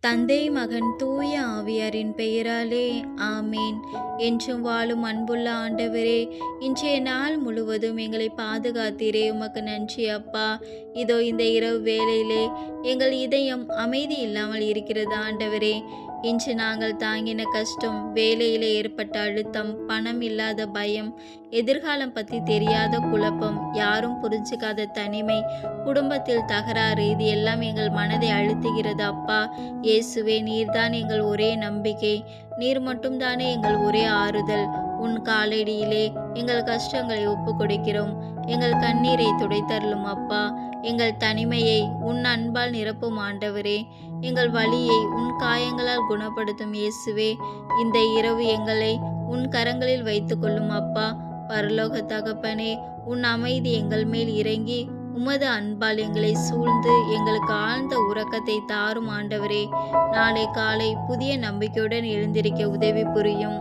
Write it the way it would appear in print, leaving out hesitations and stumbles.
தந்தை மகன் தூய ஆவியாரின் பெயராலே ஆமேன். என்றும் வாழும் அன்புள்ள ஆண்டவரே, இன்றைய நாள் முழுவதும் எங்களை பாதுகாத்தீரே, உமக்கு நன்றி அப்பா. இதோ இந்த இரவு வேளையிலே எங்கள் இதயம் அமைதி இல்லாமல் இருக்கிறது ஆண்டவரே. இன்று நாங்கள் தாங்கின கஷ்டம், வேலையிலே ஏற்பட்ட அழுத்தம், பணம் இல்லாத பயம், எதிர்காலம் பற்றி தெரியாத குழப்பம், யாரும் புரிஞ்சுக்காத தனிமை, குடும்பத்தில் தகராறு, இது எல்லாம் எங்கள் மனதை அழுத்துகிறது அப்பா. இயேசுவே, நீர்தான் எங்கள் ஒரே நம்பிக்கை, நீர் மட்டும்தானே எங்கள் ஒரே ஆறுதல். உன் காலடியிலே எங்கள் கஷ்டங்களை ஒப்பு கொடுக்கிறோம். எங்கள் கண்ணீரை துடைத்தருளும் அப்பா. எங்கள் தனிமையை உன் அன்பால் நிரப்பும் ஆண்டவரே. எங்கள் வலியை உன் காயங்களால் குணப்படுத்தும் இயேசுவே. இந்த இரவு எங்களை உன் கரங்களில் வைத்து கொள்ளும் அப்பா. பரலோக தகப்பனே, உன் அமைதி எங்கள் மேல் இறங்கி உமது அன்பால் எங்களை சூழ்ந்து எங்களுக்கு ஆழ்ந்த உறக்கத்தை தாரும் ஆண்டவரே. நாளை காலை புதிய நம்பிக்கையுடன் எழுந்திருக்க உதவி புரியும்.